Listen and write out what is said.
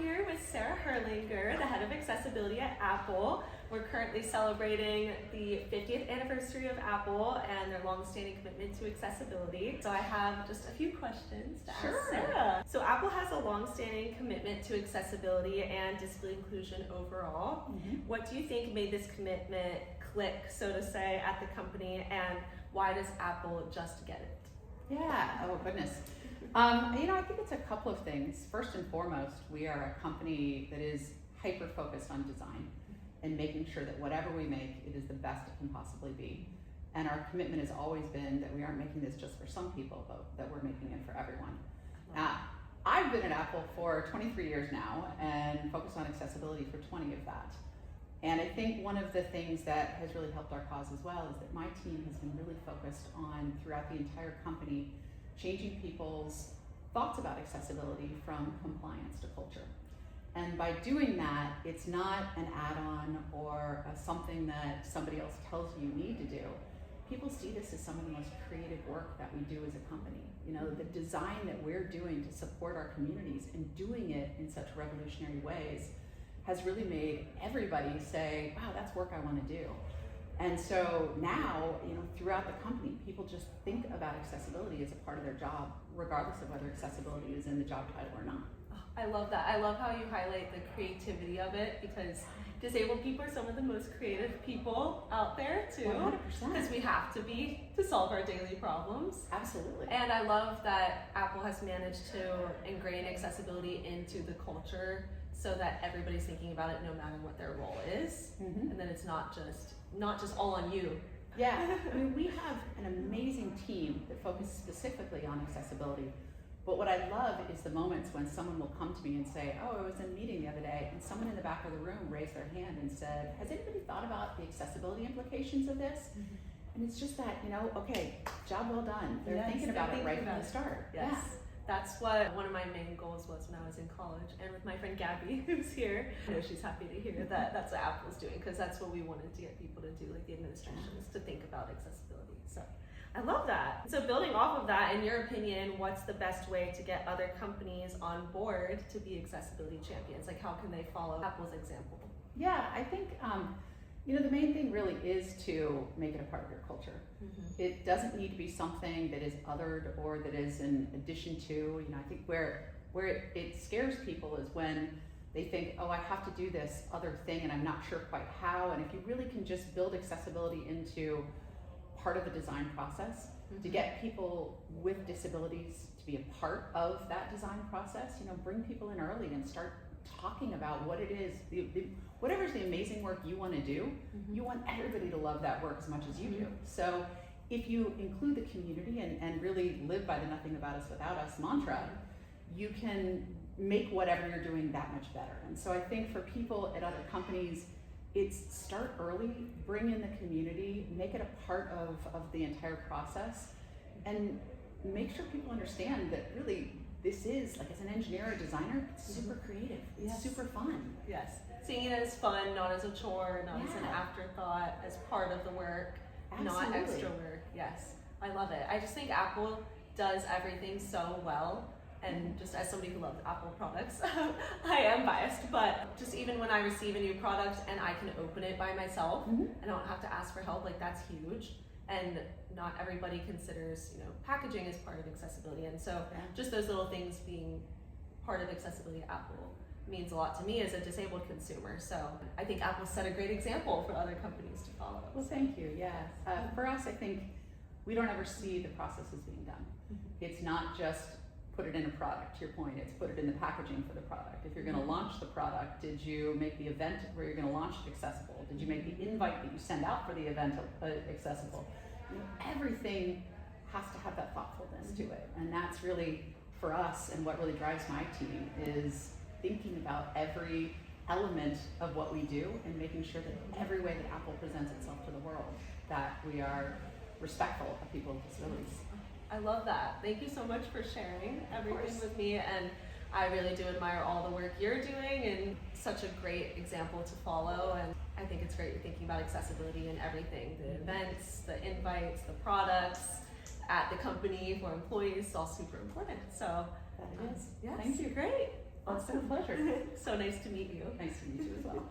here with Sarah Herrlinger, the head of accessibility at Apple. We're currently celebrating the 50th anniversary of Apple and their long-standing commitment to accessibility. So I have just a few questions to ask Sarah. So Apple has a long-standing commitment to accessibility and disability inclusion overall. What do you think made this commitment click, so to say, at the company, and why does Apple just get it? Yeah, oh goodness. I think it's a couple of things. First and foremost, we are a company that is hyper-focused on design and making sure that whatever we make, it is the best it can possibly be. And our commitment has always been that we aren't making this just for some people, but that we're making it for everyone. I've been at Apple for 23 years now and focused on accessibility for 20 of that. And I think one of the things that has really helped our cause as well is that my team has been really focused on, throughout the entire company, changing people's thoughts about accessibility from compliance to culture. And by doing that, it's not an add-on or something that somebody else tells you need to do. People see this as some of the most creative work that we do as a company. The design that we're doing to support our communities and doing it in such revolutionary ways has really made everybody say, wow, that's work I want to do. And so now, throughout the company, people just think about accessibility as a part of their job, regardless of whether accessibility is in the job title or not. I love that. I love how you highlight the creativity of it, because disabled people are some of the most creative people out there too. 100%. Because we have to be to solve our daily problems. Absolutely. And I love that Apple has managed to ingrain accessibility into the culture so that everybody's thinking about it no matter what their role is. And then it's not just all on you. Yeah, we have an amazing team that focuses specifically on accessibility. But what I love is the moments when someone will come to me and say, oh, I was in a meeting the other day and someone in the back of the room raised their hand and said, has anybody thought about the accessibility implications of this? And it's just that, okay, job well done. They're thinking about it right from the start. Yes. Yeah. That's what one of my main goals was when I was in college, and with my friend Gabby, who's here. She's happy to hear that that's what Apple's doing, because that's what we wanted to get people to do, like the administrations, to think about accessibility. So I love that. So building off of that, in your opinion, what's the best way to get other companies on board to be accessibility champions? Like, how can they follow Apple's example? Yeah, I think the main thing really is to make it a part of your culture. It doesn't need to be something that is othered or that is in addition to. I think where it scares people is when they think, oh, I have to do this other thing and I'm not sure quite how. And if you really can just build accessibility into part of the design process, to get people with disabilities to be a part of that design process, bring people in early and start talking about what it is, whatever's the amazing work you want to do, you want everybody to love that work as much as you do. So if you include the community and really live by the nothing about us without us mantra, you can make whatever you're doing that much better. And so I think for people at other companies, it's start early, bring in the community, make it a part of the entire process, and make sure people understand that really this is, like, as an engineer or designer, it's super creative, it's super fun. Yes, seeing it as fun, not as a chore, not as an afterthought, as part of the work, not extra work. Yes, I love it. I just think Apple does everything so well. And just as somebody who loves Apple products, I am biased, but just even when I receive a new product and I can open it by myself, I don't have to ask for help, like, that's huge. And not everybody considers, packaging as part of accessibility. And so just those little things being part of accessibility at Apple means a lot to me as a disabled consumer. So I think Apple set a great example for other companies to follow. Well, thank you, yes. For us, I think we don't ever see the processes being done. It's not just put it in a product, to your point, it's put it in the packaging for the product. If you're going to launch the product, did you make the event where you're going to launch it accessible? Did you make the invite that you send out for the event accessible? Everything has to have that thoughtfulness to it. And that's really, for us, and what really drives my team, is thinking about every element of what we do and making sure that every way that Apple presents itself to the world, that we are respectful of people with disabilities. I love that. Thank you so much for sharing everything with me, and I really do admire all the work you're doing and such a great example to follow. And I think it's great you're thinking about accessibility in everything, the events, the invites, the products at the company for employees, it's all super important. So that it is. Yes, Thank you. Great. It's been a pleasure. So nice to meet you. Nice to meet you as well.